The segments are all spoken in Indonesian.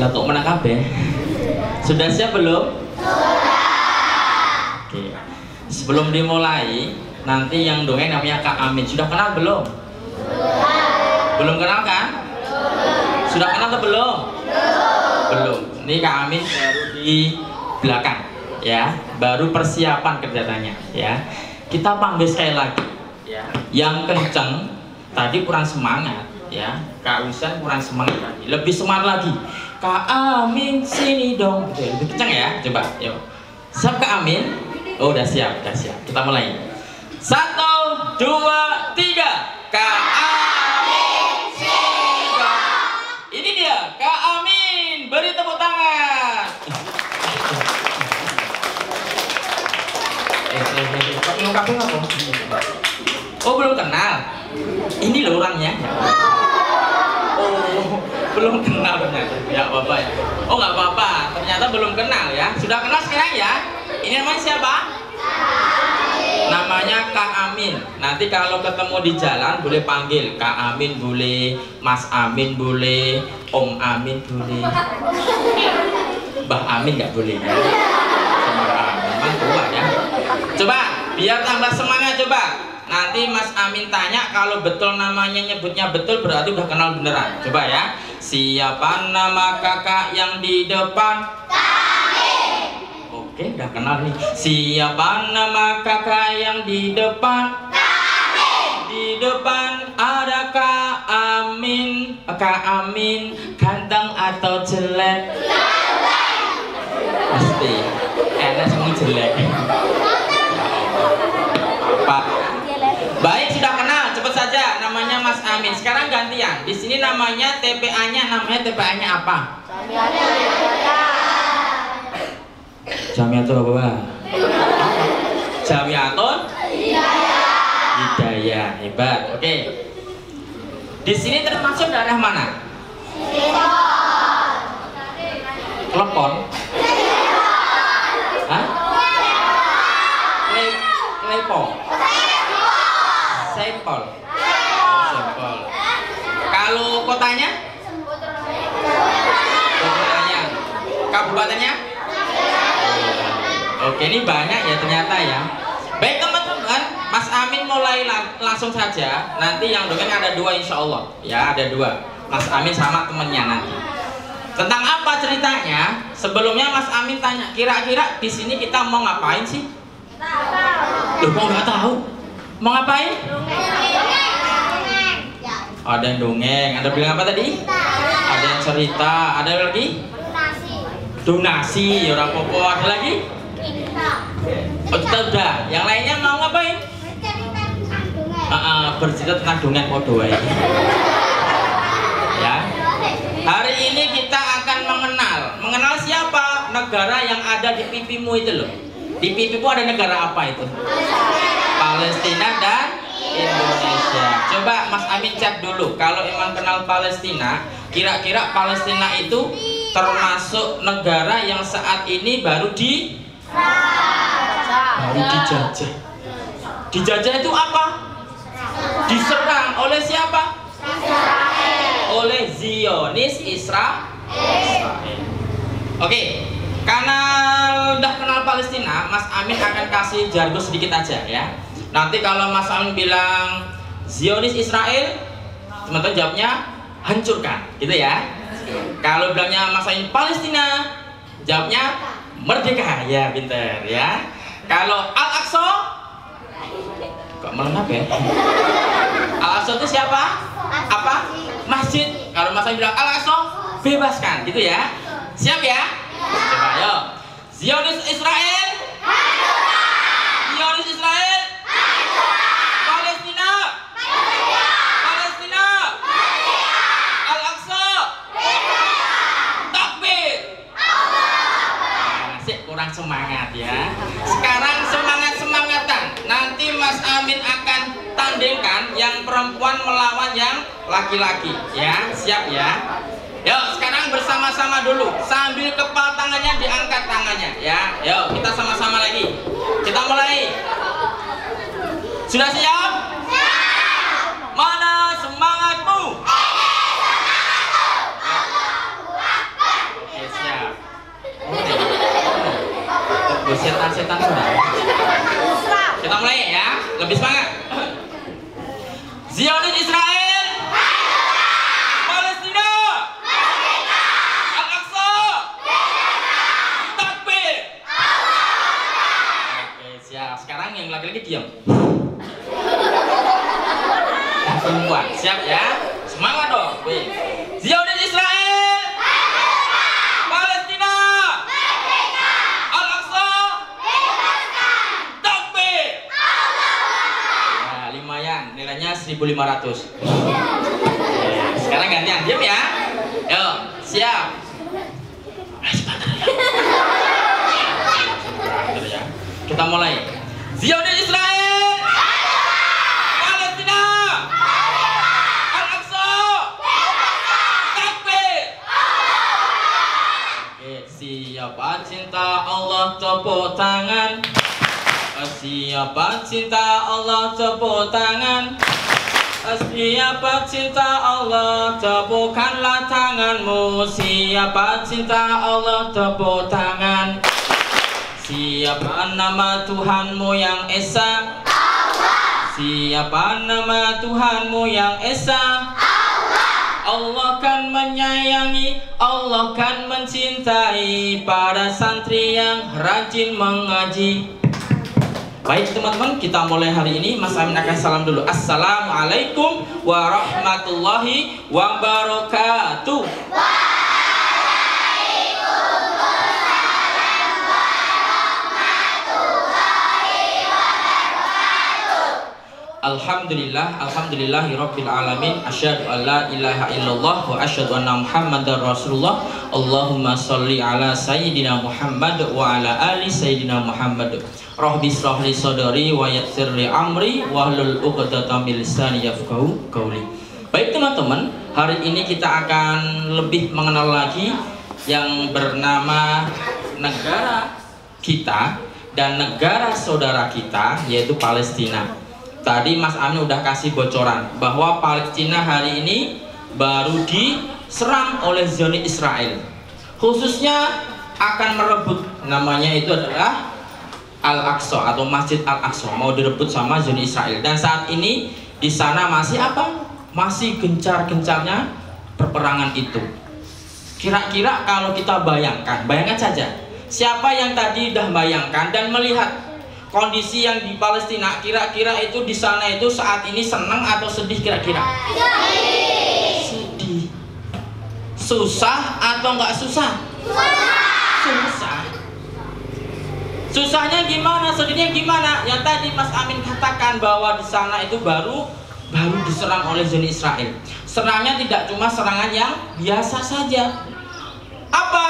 Ya kok menang kabeh. Sudah siap belum? Oke. Sebelum dimulai, nanti yang dongeng namanya Kak Amin. Sudah kenal belum? Belum kenal kan? Sudah kenal atau belum? Belum. Ini Kak Amin baru di belakang, ya. Baru persiapan kegiatannya, ya. Kita panggil sekali lagi, ya. Yang kenceng tadi kurang semangat, ya. Kak Wisan kurang semangat tadi. Lebih semangat lagi. Kak Amin sini dong. Oke, lebih kenceng ya. Coba, yuk. Siap Kak Amin? Oh, udah siap, udah siap. Kita mulai. 1, 2, 3. Kak Amin sini dong. Ini dia, Kak Amin. Beri tepuk tangan. Oh, belum kenal. Ini loh orangnya. Oh, belum kenal ternyata. Ya apa-apa ya. Oh, nggak apa-apa. Ternyata belum kenal ya. Sudah kenal sekarang ya. Ini namanya siapa? Namanya Kak Amin. Nanti kalau ketemu di jalan boleh panggil Kak Amin, boleh Mas Amin, boleh Om Amin, boleh Mbah Amin, nggak boleh ya. Sama Amin, Mas tua ya. Coba biar tambah semangat, coba. Nanti Mas Amin tanya, kalau betul namanya nyebutnya betul berarti udah kenal beneran. Coba ya. Siapa nama kakak yang di depan? Kami. Oke, udah kenal nih. Siapa nama kakak yang di depan? Kami. Di depan ada Kak Amin. Kak Amin ganteng atau jelek? Jelek. Pasti. Enak semua jelek. Pak. Baik, sudah kenal, cepet saja. Namanya Mas Amin. Sekarang gantian. Di sini namanya TPA-nya, TPA-nya apa? Jamiatul apa? Jamiatul Hidayah. Hebat. Oke. Di sini termasuk daerah mana? Klepon. Hah? Klepo. Sampel. Sampel. Kalau kotanya? Kotanya. Kabupatennya? Oke, ini banyak ya ternyata ya. Baik teman-teman, Mas Amin mulai langsung saja. Nanti yang dongeng ada 2 insya Allah. Ya, ada 2. Mas Amin sama temennya nanti. Tentang apa ceritanya? Sebelumnya Mas Amin tanya, kira-kira di sini kita mau ngapain sih? Loh, kok nggak tahu? Mau ngapain? Ada yang dongeng. Ada bilang apa tadi? Ada yang cerita. Ada yang lagi? Donasi. Ya apa-apa. Ada lagi? Oh, kita udah. Yang lainnya mau ngapain? Bercerita tentang dongeng podo ya. Hari ini kita akan mengenal siapa? Negara yang ada di pipimu itu loh. Di pipimu ada negara apa itu? Palestina dan Indonesia. Coba Mas Amin cek dulu. Kalau emang kenal Palestina, kira-kira Palestina itu termasuk negara yang saat ini baru dijajah. Dijajah itu apa? Diserang oleh siapa? Oleh Zionis Israel. Oke. Karena udah kenal Palestina, Mas Amin akan kasih jargon sedikit aja ya. Nanti kalau Mas Amin bilang Zionis Israel, teman-teman jawabnya hancurkan, gitu ya. Kalau bilangnya Mas Amin Palestina, jawabnya merdeka, ya pinter ya. Kalau Al-Aqsa, kok melengkap ya? Al-Aqsa itu siapa? Apa? Masjid. Kalau Mas Amin bilang Al-Aqsa, bebaskan, gitu ya. Siap ya? Coba ayo. Zionis Israel. Zionis Israel. Palestina. Palestina. Al-Aqsa. Takbir. Masih kurang semangat ya. Sekarang semangat-semangatan. Nanti Mas Amin akan tandingkan yang perempuan melawan yang laki-laki ya. Siap ya? Yuk sekarang bersama-sama dulu sambil kepal tangannya diangkat tangannya ya. Yuk kita sama-sama lagi. Kita mulai. Sudah siap? Siap. Mana semangatmu? setan sudah. Kita mulai ya, lebih semangat. Zionis Israel, Palestina, Al-Aqsa, Takbir. Oke, siap. Sekarang yang laki-laki diam. Perempuan, siap ya? Semangat dong. Zionis Israel, Palestina, Al-Aqsa, Takbir. Ya, lumayan. Nilainya 1.500. Sekarang gantian, diam ya. Yo, siap. Kita mulai. Zionis Israel, Palestina, Al-Aqsa, Takbir. Oke, siapa cinta Allah tepuk tangan. Siapa cinta Allah tepuk tangan. Siapa cinta Allah tepukkanlah tanganmu. Siapa cinta Allah tepuk tangan. Siapa nama Tuhanmu yang esa? Allah. Siapa nama Tuhanmu yang esa? Allah. Allah kan menyayangi, Allah kan mencintai para santri yang rajin mengaji. Baik teman-teman, kita mulai hari ini. Mas Amin akan salam dulu. Assalamualaikum warahmatullahi wabarakatuh. Alhamdulillah, alhamdulillahirabbil alamin. Asyhadu an la ilaha illallah wa asyhadu anna Muhammadar Rasulullah. Allahumma sholli ala sayyidina Muhammad wa ala ali sayyidina Muhammad. Rabbi shrah li sadri wa yassir li amri wahlul 'uqdatam min lisani yafqahu qawli. Baik teman-teman, hari ini kita akan lebih mengenal lagi yang bernama negara kita dan negara saudara kita, yaitu Palestina. Tadi Mas Amin udah kasih bocoran bahwa Palestina hari ini baru diserang oleh Zionis Israel. Khususnya akan merebut, namanya itu adalah Al-Aqsa atau Masjid Al-Aqsa, mau direbut sama Zionis Israel. Dan saat ini di sana masih apa? Masih gencar-gencarnya perperangan itu. Kira-kira kalau kita bayangkan saja, siapa yang tadi udah bayangkan dan melihat kondisi yang di Palestina, kira-kira itu di sana itu saat ini senang atau sedih kira-kira? Sedih. Susah atau nggak susah? Susah. Susahnya gimana? Sedihnya gimana? Yang tadi Mas Amin katakan bahwa di sana itu baru diserang oleh Zionis Israel. Serangnya tidak cuma serangan yang biasa saja. Apa?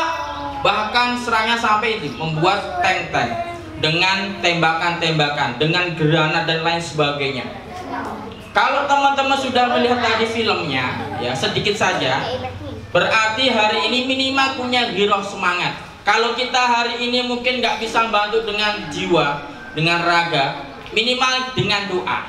Bahkan serangnya sampai itu membuat tank-tank dengan tembakan-tembakan, dengan granat dan lain sebagainya. Kalau teman-teman sudah melihat tadi filmnya, ya sedikit saja, berarti hari ini minimal punya giroh semangat. Kalau kita hari ini mungkin nggak bisa bantu dengan jiwa, dengan raga, minimal dengan doa.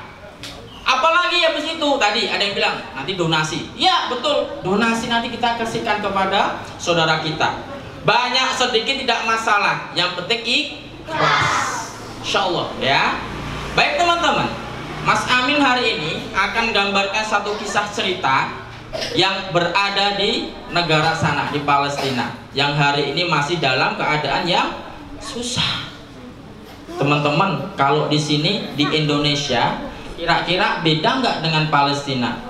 Apalagi habis itu tadi ada yang bilang nanti donasi. Ya betul, donasi nanti kita kasihkan kepada saudara kita. Banyak sedikit tidak masalah, yang penting Insya Allah ya. Baik teman-teman, Mas Amin hari ini akan gambarkan satu kisah cerita yang berada di negara sana, di Palestina, yang hari ini masih dalam keadaan yang susah. Teman-teman, kalau di sini di Indonesia kira-kira beda nggak dengan Palestina?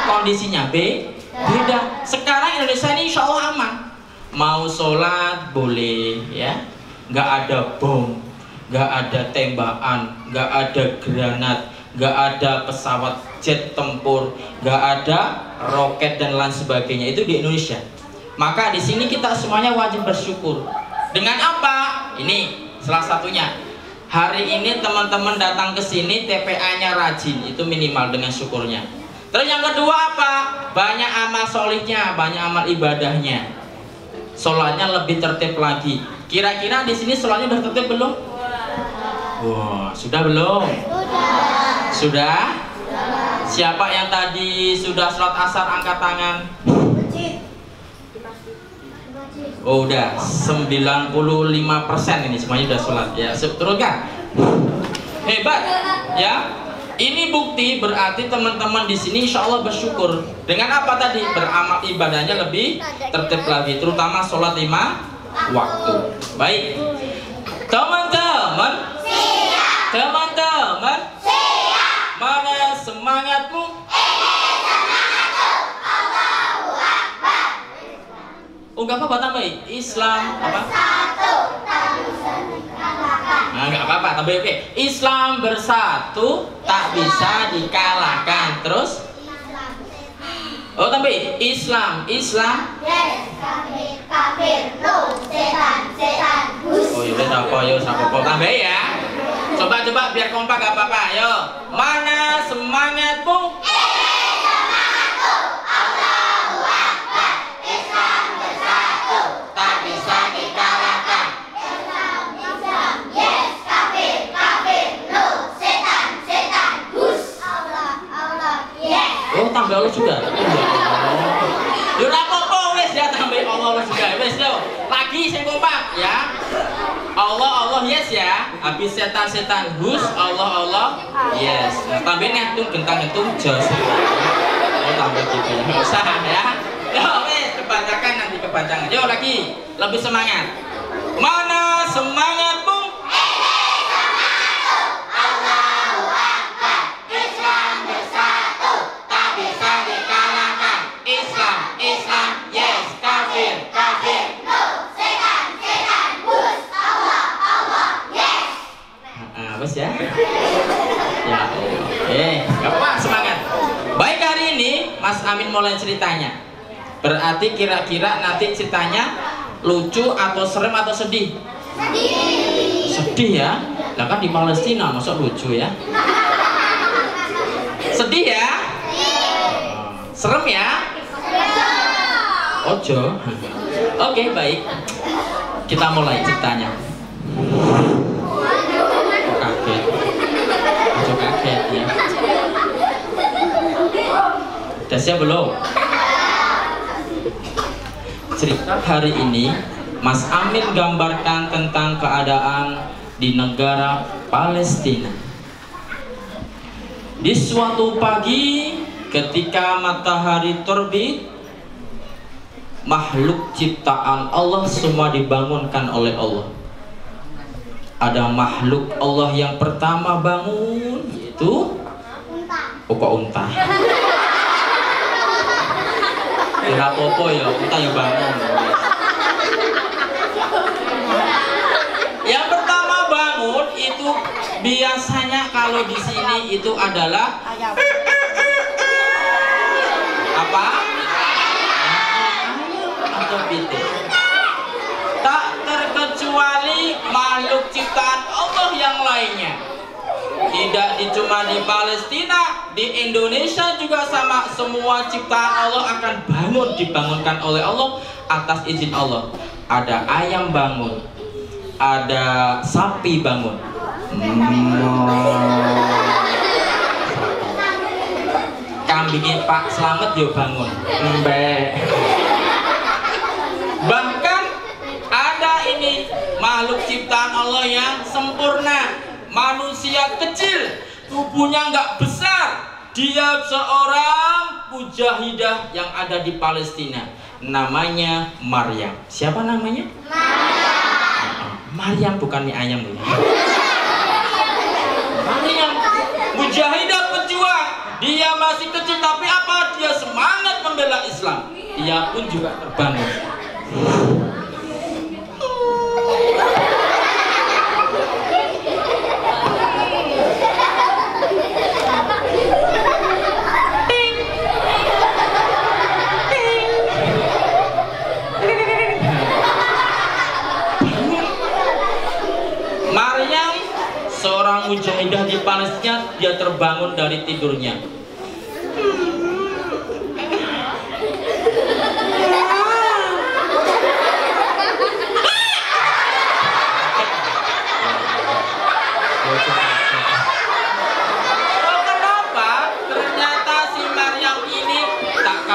Kondisinya beda. Sekarang Indonesia ini insya Allah aman. Mau sholat boleh ya, nggak ada bom, nggak ada tembakan, nggak ada granat, nggak ada pesawat jet tempur, nggak ada roket dan lain sebagainya. Itu di Indonesia. Maka di sini kita semuanya wajib bersyukur. Dengan apa? Ini salah satunya. Hari ini teman-teman datang ke sini TPA-nya rajin, itu minimal dengan syukurnya. Terus yang kedua apa? Banyak amal solihnya, banyak amal ibadahnya. Sholatnya lebih tertib lagi. Kira-kira di sini sholatnya udah tertib belum? Wah, sudah belum? Sudah. Siapa yang tadi sudah sholat asar angkat tangan? Oh udah 95% ini semuanya udah sholat ya. Teruskan. Hebat ya. Ini bukti berarti teman-teman di sini insya Allah bersyukur. Dengan apa tadi? Beramal ibadahnya lebih tertib lagi, terutama sholat 5 waktu. Baik. Teman-teman. Teman-teman. Mana semangatmu? Oh nggak apa-apa tambahin Islam apa? Nah nggak apa-apa tambahin oke. Islam bersatu tak bisa dikalahkan. Terus? Oh tambahin Islam. Yes, kafir, no, setan, bus. Oh iya siapa tambahin ya. Coba biar kompak gak apa-apa. Ayo. Mana semangatmu? Tambah Allah juga. Yo ora apa-apa wis ya tambah Allah juga. Wis yo. Lagi sing kompak ya. Allah yes ya. Habis setan hus Allah yes. Nah, tambahin hitung gentang-gentung jos. Oh tambah gitu. Enggak usah ya. Yo wis kebacakan nanti kebacangan. Yo lagi lebih semangat. Mana semangatmu? Islam, yes, kafir, no, setan, bus, Allah, yes. Bos ya. Ya Allah. Semangat. Baik hari ini Mas Amin mulai ceritanya. Berarti kira-kira nanti ceritanya lucu atau serem atau sedih? Sedih ya. Lah kan di Palestina masa lucu ya? Sedih ya? Serem ya? Ojo. Oke, baik. Kita mulai ceritanya. Kaget. Ojo kaget ya. Udah siap belum? Cerita hari ini Mas Amin gambarkan tentang keadaan di negara Palestina. Di suatu pagi ketika matahari terbit, makhluk ciptaan Allah semua dibangunkan oleh Allah. Ada makhluk Allah yang pertama bangun yaitu unta. Kira popo ya, unta yang bangun. Yang pertama bangun itu biasanya kalau di sini itu adalah apa? Tak terkecuali makhluk ciptaan Allah yang lainnya. Tidak cuma di Palestina, di Indonesia juga sama. Semua ciptaan Allah akan dibangunkan oleh Allah atas izin Allah. Ada ayam bangun, ada sapi bangun. Kambingnya Pak Slamet yo bangun. Bahkan ada ini makhluk ciptaan Allah yang sempurna, manusia kecil, tubuhnya nggak besar. Dia seorang mujahidah yang ada di Palestina, namanya Maryam. Siapa namanya? Maryam bukan mie ayam ya. Maryam mujahidah pejuang. Dia masih kecil tapi apa? Dia semangat membela Islam. Dia pun juga terbangun. Maryam seorang mujahidah di Palestina, dia terbangun dari tidurnya.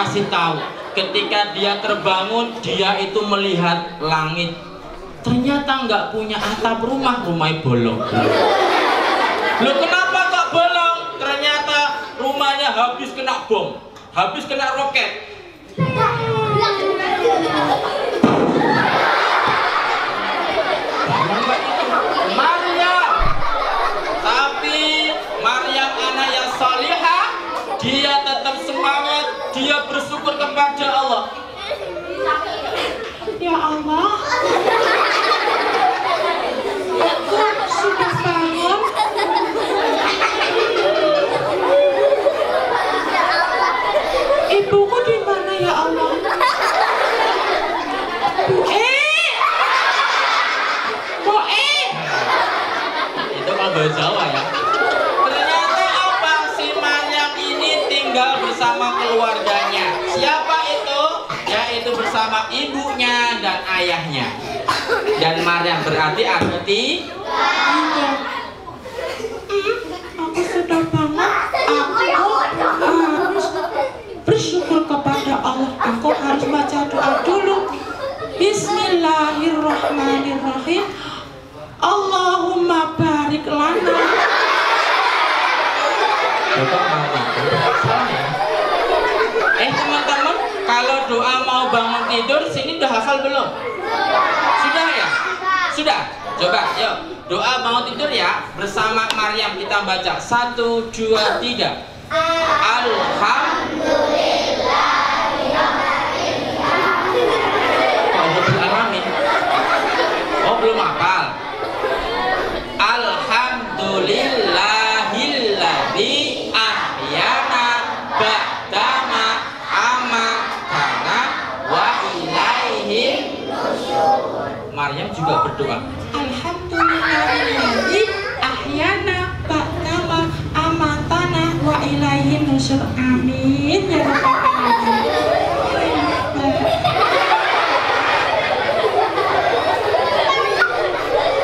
kasih tahu, ketika dia terbangun, dia itu melihat langit. Ternyata nggak punya atap rumah, rumahnya bolong. Loh, kenapa kok bolong? Ternyata rumahnya habis kena bom, habis kena roket. Maryam, tapi Maryam anak yang salihah, dia tetap semangat, dia bersyukur kepada Allah. Ya Allah, aku sudah bangun. Ibuku di mana ya Allah? Itu kalau bahasa Jawa ya. Ternyata apa? Si Maryam ini tinggal bersama keluarganya. Siapa itu? Yaitu bersama ibunya dan ayahnya. Dan Maryam berarti arti Aku sudah bangun. Aku harus bersyukur kepada Allah. Aku harus baca doa dulu. Bismillahirrahmanirrahim. Allahumma barik lana. Teman-teman, kalau doa mau bangun tidur, sini udah hafal belum? Sudah ya? Sudah? Coba, yuk. Doa mau tidur ya. Bersama Maryam kita baca. 1, 2, 3. Alhamdulillahirrahmanirrahim. Oh, belum hafal. Alhamdulillahilladzi ahyana ba'dama amatana wa ilaihi nusyur. Maryam juga berdoa. Alhamdulillahilladzi ahyana ba'dama amatana wa ilaihi nusyur. Amin ya rabbal alamin.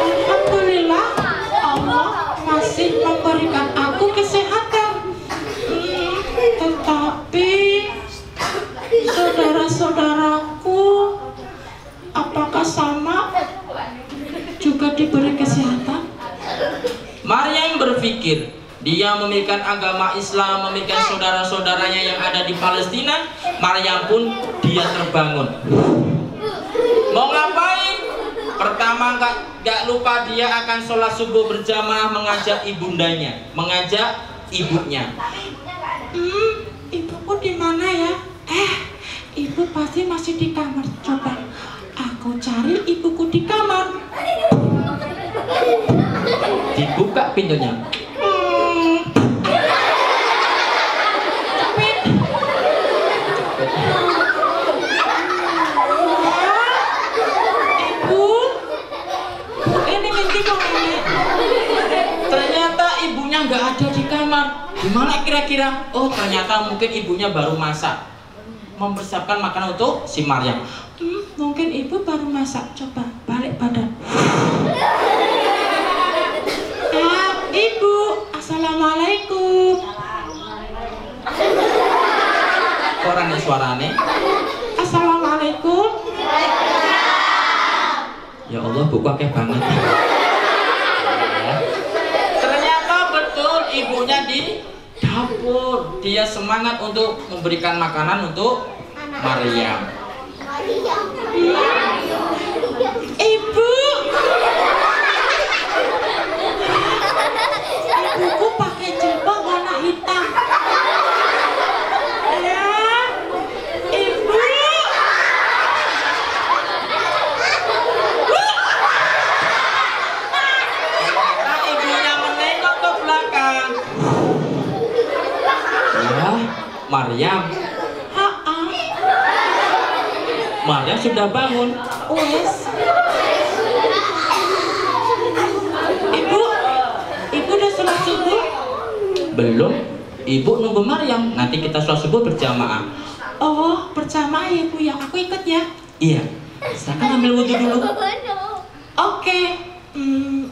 Alhamdulillah, Allah masih memberikan aku kesehatan. Tetapi saudara-saudaraku, apakah sama juga diberi kesehatan? Maryam berpikir, dia memiliki agama Islam, memiliki saudara-saudaranya yang ada di Palestina. Maryam pun dia terbangun. Mau ngapain? Pertama gak lupa dia akan sholat subuh berjamaah, mengajak ibundanya, mengajak ibunya. Ibuku di mana ya? Ibu pasti masih di kamar. Coba aku cari ibuku di kamar. Dibuka pintunya. Ternyata ibunya nggak ada di kamar. Gimana kira-kira? Oh, ternyata mungkin ibunya baru masak, mempersiapkan makanan untuk si Maryam. Mungkin ibu baru masak. Coba balik badan. Ibu, assalamualaikum. Orang suarane. Assalamualaikum. Ya Allah, buku akeh banget. Ternyata betul ibunya di dapur. Dia semangat untuk memberikan makanan untuk Maryam. Ibu, ibuku pakai jilbab warna hitam. Ibu. Nah, ibunya menengok ke belakang. Ya, Maryam. Maryam sudah bangun. Wes. Ibu udah sholat subuh? Belum. Ibu nunggu Maryam. Nanti kita sholat subuh berjamaah. Oh, berjamaah ya Bu ya. Aku ikut ya. Iya. Silakan ambil wudhu dulu. Oke.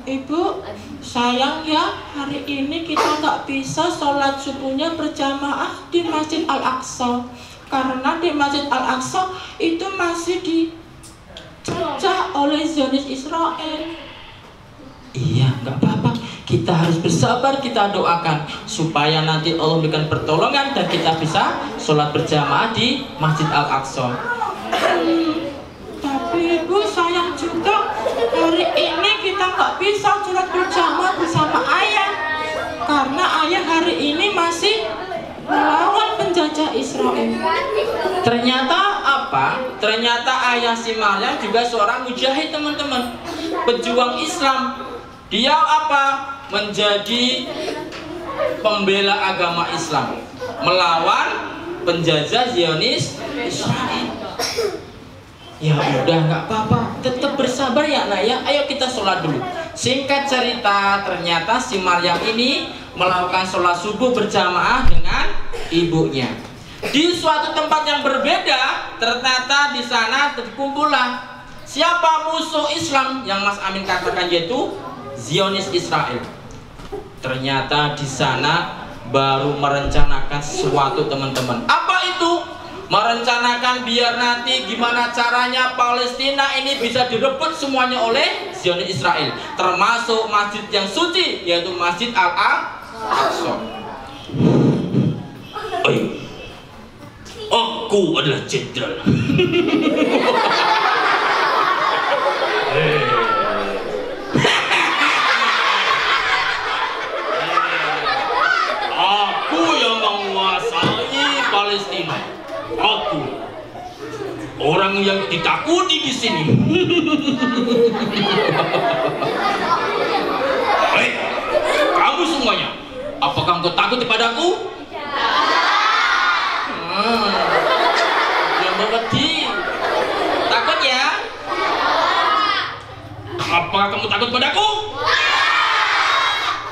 Ibu, sayang ya hari ini kita nggak bisa sholat subuhnya berjamaah di Masjid Al-Aqsa. karena di Masjid Al-Aqsa itu masih dicecah oleh Zionis Israel. Iya, nggak apa-apa. Kita harus bersabar, kita doakan supaya nanti Allah memberikan pertolongan dan kita bisa sholat berjamaah di Masjid Al-Aqsa. Tapi Ibu, sayang juga hari ini kita nggak bisa sholat berjamaah bersama Ayah, karena Ayah hari ini masih melawan penjajah Israel. Ternyata apa? Ternyata ayah si Maryam juga seorang mujahid, teman-teman, pejuang Islam. Dia apa? Menjadi pembela agama Islam, melawan penjajah Zionis Israel. Ya udah, nggak apa-apa, tetap bersabar ya nak ya. Ayo kita sholat dulu. Singkat cerita, ternyata si Maryam ini melakukan sholat subuh berjamaah dengan ibunya di suatu tempat yang berbeda. Ternyata di sana terkumpullah siapa musuh Islam yang Mas Amin katakan, yaitu Zionis Israel. Ternyata di sana baru merencanakan sesuatu, teman-teman. Apa itu? Merencanakan biar nanti gimana caranya Palestina ini bisa direbut semuanya oleh Zionis Israel, termasuk masjid yang suci, yaitu Masjid Al-Aqsa. Aku adalah jenderal. Aku yang menguasai Palestina. Aku orang yang ditakuti di sini. Hei, kamu semuanya, apakah engkau takut kepadaku? Yang mengerti. Takut ya? Apakah kamu takut padaku?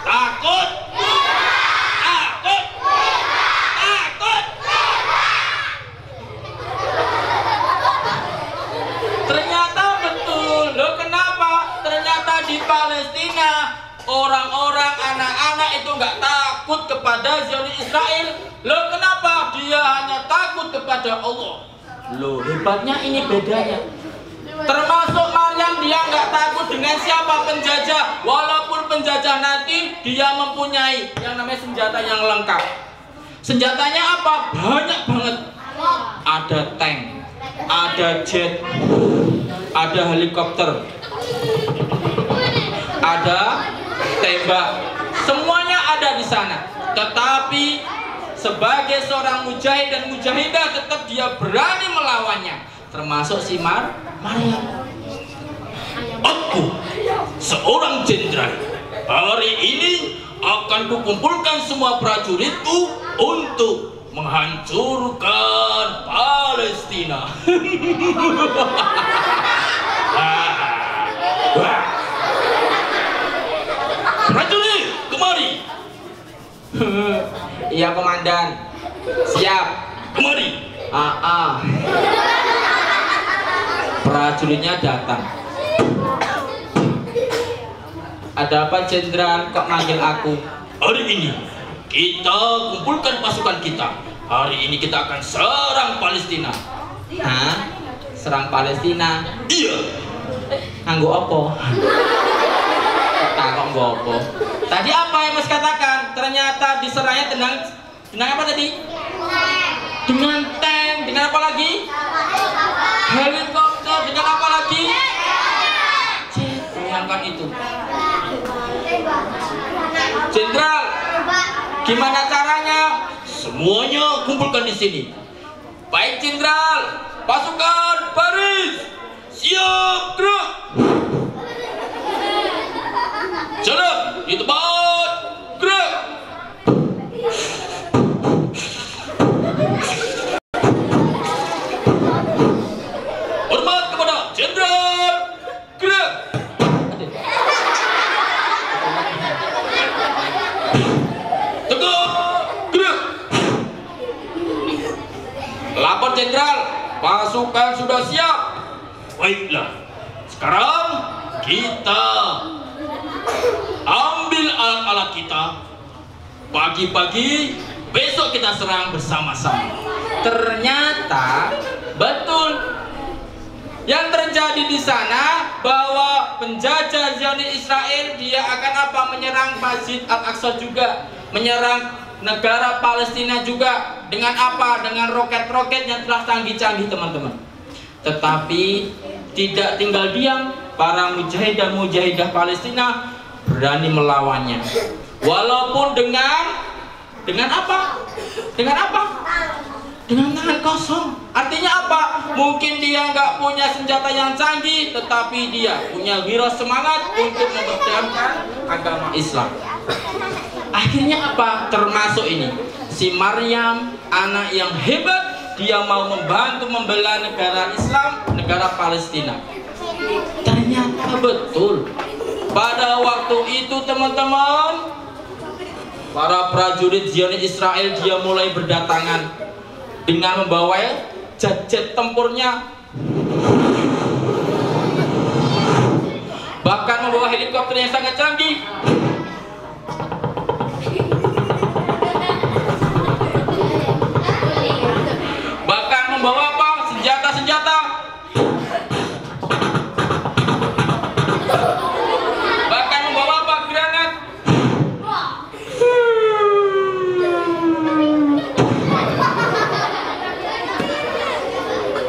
Takut? Takut? Takut? Ternyata betul. Loh, kenapa? Ternyata di Palestina orang-orang, anak-anak itu nggak takut kepada Zionis Israel. Loh, kenapa? Dia hanya takut kepada Allah. Loh, hebatnya ini bedanya. Termasuk Maryam, dia nggak takut dengan siapa penjajah. Walaupun penjajah nanti dia mempunyai yang namanya senjata yang lengkap. Senjatanya apa? Banyak banget. Ada tank, ada jet, ada helikopter, ada tembak, semuanya ada di sana. Tetapi sebagai seorang mujahid dan mujahidah, tetap dia berani melawannya, termasuk si Maryam. Aku seorang jenderal, hari ini akan kukumpulkan semua prajuritku untuk menghancurkan Palestina. Prajurit, kemari. Iya komandan. Siap. Kemari. Prajuritnya datang. Ada apa jenderal, kok manggil aku? Hari ini kita kumpulkan pasukan kita. Hari ini kita akan serang Palestina. Hah? Serang Palestina? Iya. Nganggo apa? Takok nggo apa? Tadi apa yang Mas katakan? Ternyata diserangnya dengan apa tadi? Dengan tank. Dengan apa lagi? Helikopter. Dengan apa lagi? Bayangkan itu. Jenderal, gimana caranya? Semuanya kumpulkan di sini. Baik jenderal, pasukan baris, siap gerak. Jalan di tempat, gerak. Hormat kepada jenderal, gerak. Lapor jenderal, pasukan sudah siap. Baiklah, sekarang kita ambil alat-alat kita. Pagi-pagi besok kita serang bersama-sama. Ternyata betul. Yang terjadi di sana bahwa penjajah Zionis Israel dia akan apa? Menyerang Masjid Al-Aqsa juga, menyerang negara Palestina juga. Dengan apa? Dengan roket-roket yang telah canggih-canggih, teman-teman. Tetapi tidak tinggal diam, para mujahid dan mujahidah Palestina berani melawannya. Walaupun dengan apa? Dengan apa? Dengan tangan kosong. Artinya apa? Mungkin dia nggak punya senjata yang canggih, tetapi dia punya wira semangat untuk mempertahankan agama Islam. Akhirnya apa? Termasuk ini, si Maryam, anak yang hebat, dia mau membantu membela negara Islam, negara Palestina. Ternyata betul. Pada waktu itu, teman-teman, para prajurit Zionis Israel dia mulai berdatangan dengan membawa jet-jet tempurnya, bahkan membawa helikopter yang sangat canggih. Bahkan membawa apa? Senjata-senjata. Bahkan membawa apa? Granat.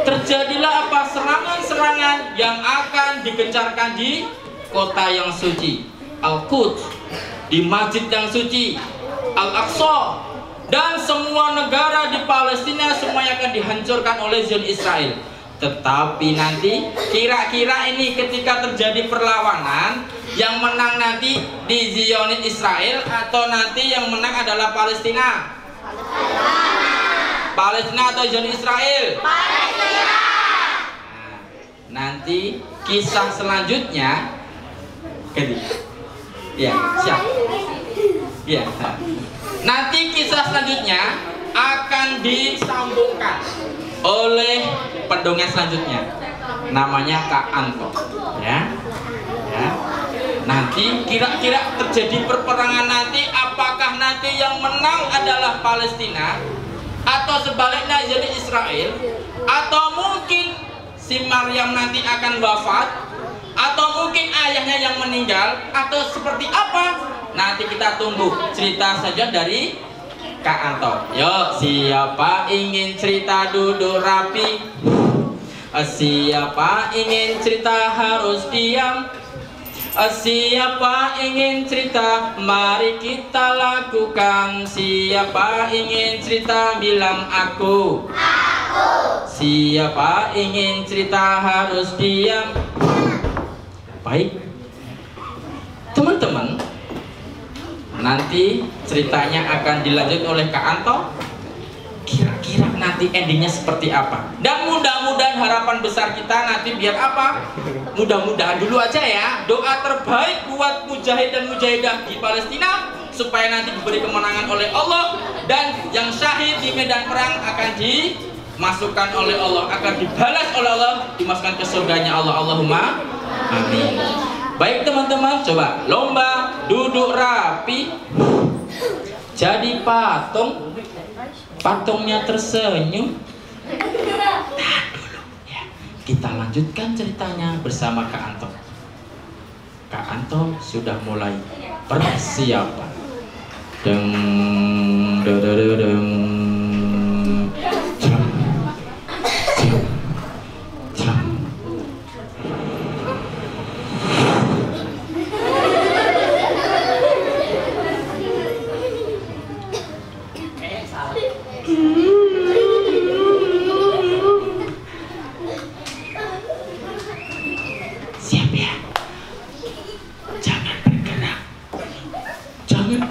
Terjadilah apa? Serangan-serangan yang akan digencarkan di kota yang suci, Al-Quds, di masjid yang suci, Al-Aqsa, dan semua negara di Palestina semuanya akan dihancurkan oleh Zionis Israel. Tetapi nanti kira-kira ini ketika terjadi perlawanan, yang menang nanti di Zionis Israel atau nanti yang menang adalah Palestina? Palestina atau Zionis Israel? Palestina. Nanti kisah selanjutnya, ya siap, ya. Nanti kisah selanjutnya akan disambungkan oleh pendongeng selanjutnya, namanya Kak Anto, ya. Nanti kira-kira terjadi perperangan nanti, apakah nanti yang menang adalah Palestina atau sebaliknya jadi Israel, atau mungkin si Maryam nanti akan wafat, atau mungkin ayahnya yang meninggal, atau seperti apa? Nanti kita tunggu cerita saja dari Kak Anto. Yuk, siapa ingin cerita duduk rapi? Siapa ingin cerita harus diam? Siapa ingin cerita? Mari kita lakukan. Siapa ingin cerita? Bilang aku. Siapa ingin cerita harus diam? Baik, teman-teman, nanti ceritanya akan dilanjut oleh Kak Anto. Kira-kira nanti endingnya seperti apa? Dan mudah-mudahan harapan besar kita nanti biar apa? Mudah-mudahan dulu aja ya, doa terbaik buat mujahid dan mujahidah di Palestina supaya nanti diberi kemenangan oleh Allah, dan yang syahid di medan perang akan dimasukkan oleh Allah, akan dibalas oleh Allah, dimasukkan ke surganya Allah. Allahumma amin. Baik teman-teman, coba lomba duduk rapi. Jadi patung, patungnya tersenyum. Tahan dulu ya. Kita lanjutkan ceritanya bersama Kak Anto. Kak Anto sudah mulai persiapan. Deng deng deng deng.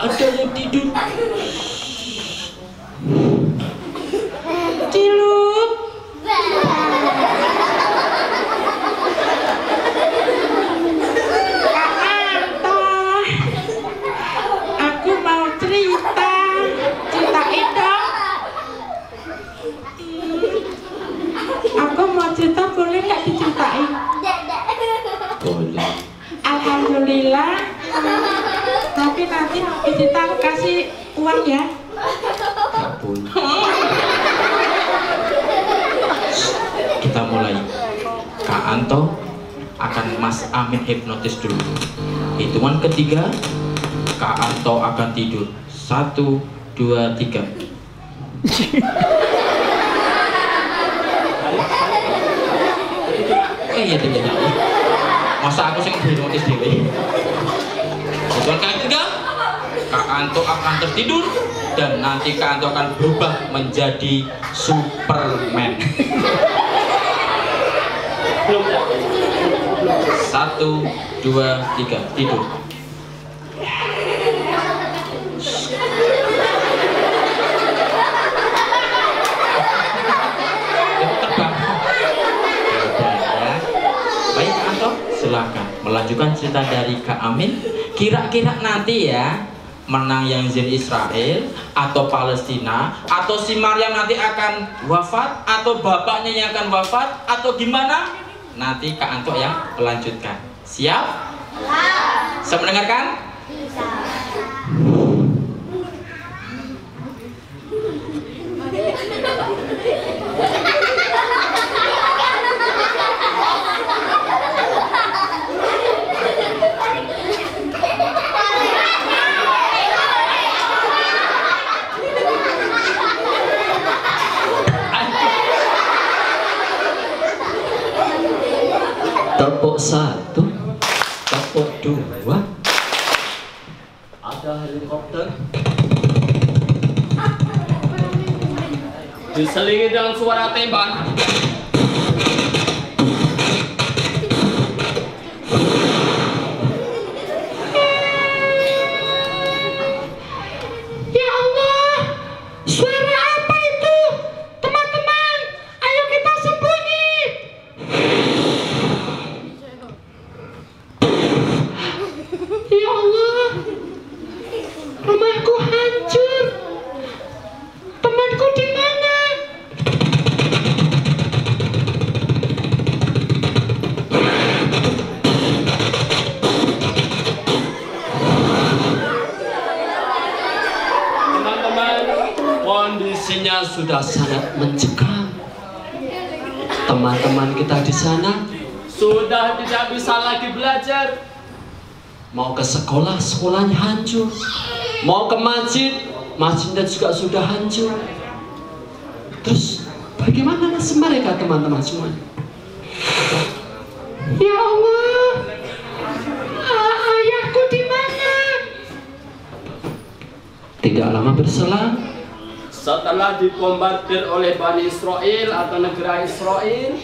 Ada yang tidur. Cilup. Kak Anto, aku mau cerita. Ceritain dong. Aku mau cerita, boleh nggak diceritain? Boleh. Alhamdulillah. Tapi nanti habis cerita aku kasih uang ya. tahun. Kita mulai. Kak Anto akan Mas Amin hipnotis dulu. Hitungan ketiga, Kak Anto akan tidur. 1, 2, 3. Iya tidak. Masa aku sing hipnotis dhewe. Hitungan ketiga, Kak Anto akan tertidur dan nanti Kak Anto akan berubah menjadi Superman. 1, 2, 3, tidur. Terbang. Baik Anto, silakan melanjutkan cerita dari Kak Amin. Kira-kira nanti ya, menang yang Zin Israel atau Palestina, atau si Maryam nanti akan wafat, atau bapaknya yang akan wafat, atau gimana? Nanti Kak Anto yang melanjutkan. Siap? Bisa mendengarkan? Tepuk 1, tepuk 2. Ada helikopter diselingi dengan suara tembak. Ya Allah, suara apa itu? Teman-teman, ayo kita sembunyi. Ya Allah, rumahku hancur. Temanku di mana? Teman-teman, kondisinya sudah sangat mencekam. Teman-teman kita di sana sudah tidak bisa lagi belajar. Mau ke sekolah, sekolahnya hancur. Mau ke masjid, masjidnya juga sudah hancur. Terus bagaimana nasib mereka teman-teman semuanya? Ya Allah, ayahku di mana? Tidak lama berselang, setelah dibombardir oleh Bani Israel atau negara Israel,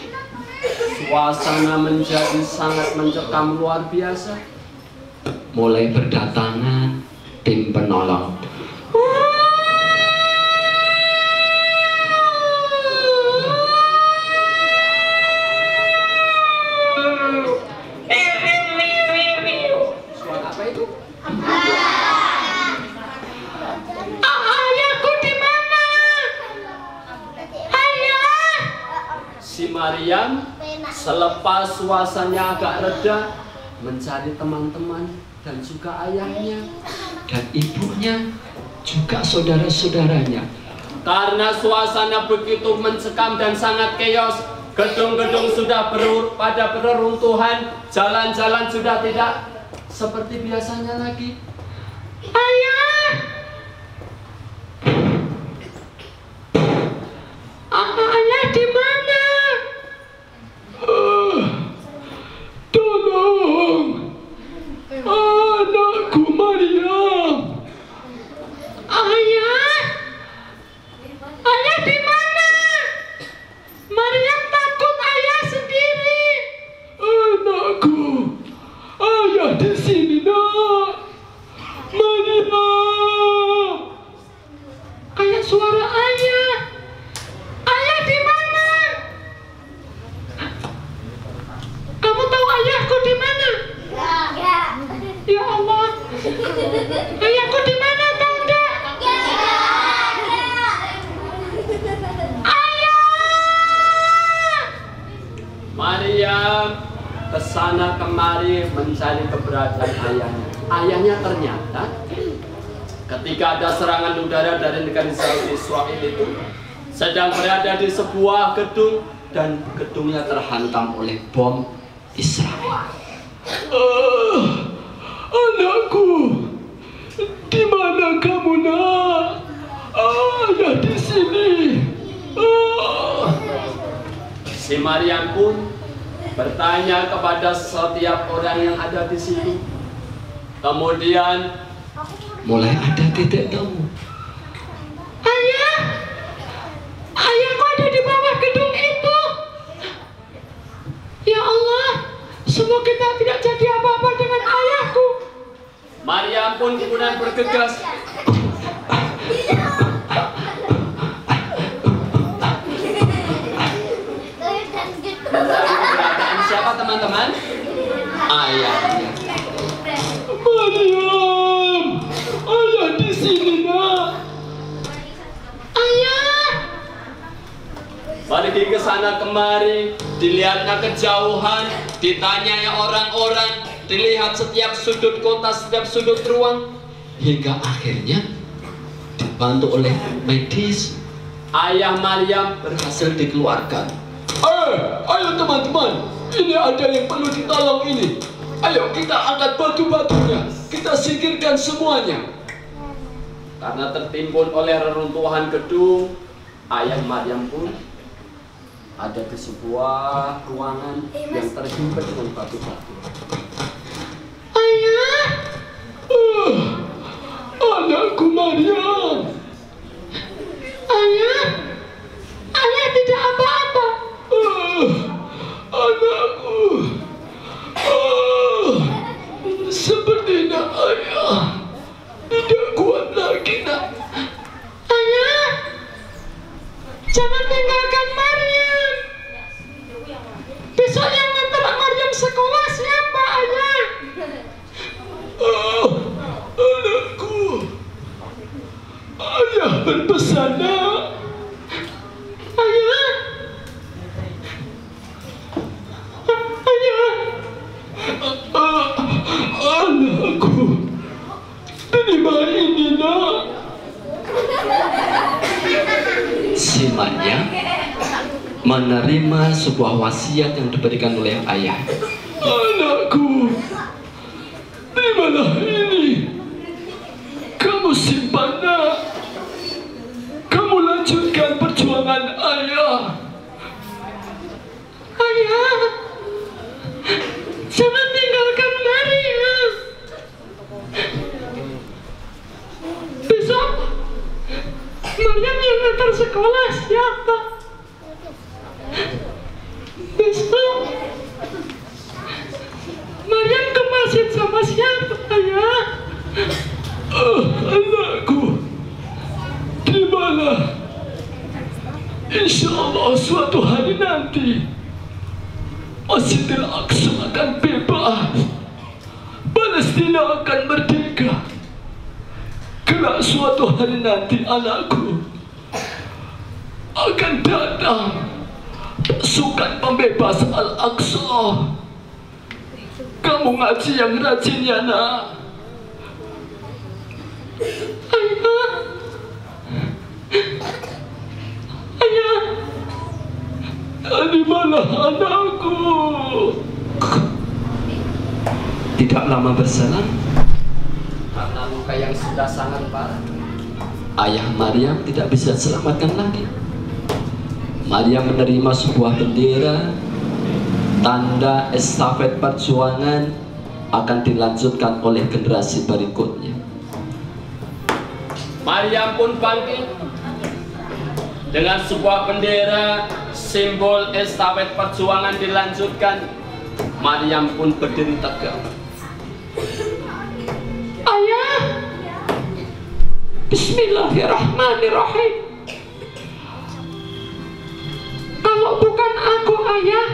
suasana menjadi sangat mencekam luar biasa. Mulai berdatangan tim penolong. Suara apa itu? Ayahku di mana? Ayah! Si Maryam selepas suasananya agak reda mencari teman-teman dan juga ayahnya dan ibunya, juga saudara-saudaranya. Karena suasana begitu mencekam dan sangat keos, gedung-gedung sudah pada bereruntuhan, jalan-jalan sudah tidak seperti biasanya lagi. Ayah! Ayah di mana? Tolong anakku Maryam. Ayah? Ayah di mana? Maryam takut ayah sendiri. Anakku, ayah di sini nak. Maryam. Kayak suara ayah. Ayah di mana? Kamu tahu ayahku di mana? Ya Allah. Ayahku di mana tahu enggak? Ayah! Maryam kesana kemari mencari keberadaan ayahnya. Ayahnya ternyata ketika ada serangan udara dari negara Israel itu sedang berada di sebuah gedung dan gedungnya terhantam oleh bom Israel. Anakku, di mana kamu nak? Ada di sini. Si Maryam pun bertanya kepada setiap orang yang ada di situ. Kemudian mulai ada titik temu. Ayah, ayahku ada di bawah gedung itu. Ya Allah, semoga kita tidak jadi apa-apa dengan ayahku. Maryam pun kemudian bergegas. Siapa teman-teman? Ayahnya. Maryam, ayah di sini nak. Ayah. Pergi ke sana kemari, dilihatnya kejauhan, ditanyai orang-orang, dilihat setiap sudut kota, setiap sudut ruang, hingga akhirnya dibantu oleh medis. Ayah Maryam berhasil dikeluarkan. Ayo teman-teman, ini ada yang perlu ditolong ini. Ayo kita angkat batu-batunya, kita singkirkan semuanya. Karena tertimbun oleh reruntuhan gedung, ayah Maryam pun ada di sebuah ruangan yang terhimpit dengan batu-batu. Ayah, anakku Maryam. Ayah, ayah tidak apa-apa. Anakku, sepertinya ayah tidak kuat lagi nak. Ayah, jangan tinggalkan Maryam. Besok yang ngantar Maryam sekolah siapa ayah? Anakku, ayah berpesan nak. Ayah, anakku, terima ini nak. Si Maryam menerima sebuah wasiat yang diberikan oleh ayah. Anakku, terimalah ini. Kamu simpan nak. Kamu lanjutkan perjuangan ayah. Ayah, jangan tinggalkan Maryam. Besok Maryam yang antar sekolah siapa? Besok Maryam ke masjid sama siapa ayah? Anakku, terimalah. Insya Allah suatu hari nanti Masjidil Aqsa akan bebas, Palestina akan merdeka. Kelak suatu hari nanti anakku akan datang pasukan pembebas Al-Aqsa. Kamu ngaji yang rajin ya nak. Ayah, ayah, di mana anakku? Tidak lama berselang, karena luka yang sudah sangat parah, ayah Maryam tidak bisa selamatkan lagi. Maryam menerima sebuah bendera, tanda estafet perjuangan akan dilanjutkan oleh generasi berikutnya. Maryam pun bangkit dengan sebuah bendera, simbol estafet perjuangan dilanjutkan. Maryam pun berdiri tegak. Ayah, Bismillahirrahmanirrahim. Kalau bukan aku ayah,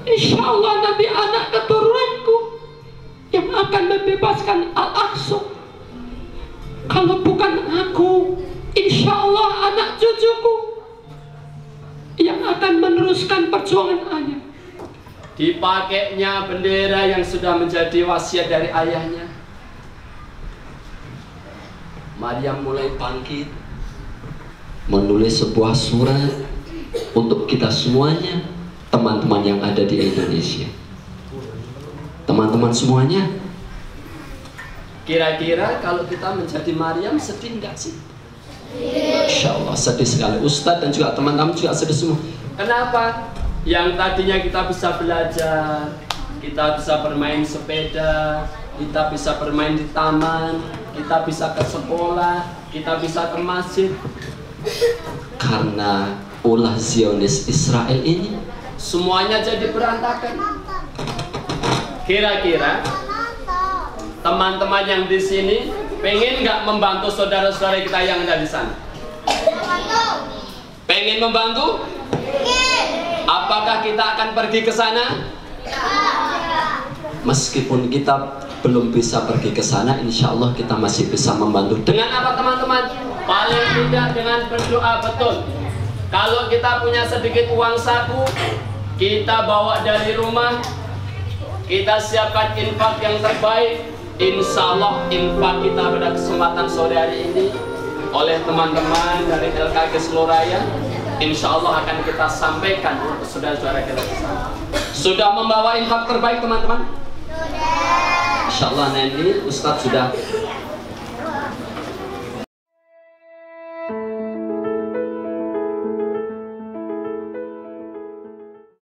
insya Allah nanti anak keturunanku yang akan membebaskan Al-Aqsa. Kalau bukan aku, insya Allah anak cucuku yang akan meneruskan perjuangan ayah. Dipakainya bendera yang sudah menjadi wasiat dari ayahnya. Maryam mulai bangkit, menulis sebuah surat untuk kita semuanya, teman-teman yang ada di Indonesia. Teman-teman semuanya, kira-kira kalau kita menjadi Maryam sedih nggak sih? Insya Allah sedih sekali. Ustadz dan juga teman-teman juga sedih semua. Kenapa? Yang tadinya kita bisa belajar, kita bisa bermain sepeda, kita bisa bermain di taman, kita bisa ke sekolah, kita bisa ke masjid. Karena ulah Zionis Israel ini, semuanya jadi berantakan. Kira-kira teman-teman yang di sini pengen nggak membantu saudara-saudara kita yang ada di sana? Pengen membantu? Apakah kita akan pergi ke sana? Meskipun kita belum bisa pergi ke sana, insya Allah kita masih bisa membantu. Dengan apa teman-teman? Paling tidak dengan berdoa, betul. Kalau kita punya sedikit uang saku, kita bawa dari rumah, kita siapkan infak yang terbaik. Insya Allah infak kita pada kesempatan sore hari ini oleh teman-teman dari LKG Seluraya, insya Allah akan kita sampaikan untuk saudara-saudara kita di sana. Sudah membawa infak terbaik teman-teman? Insya Allah nanti Ustadz sudah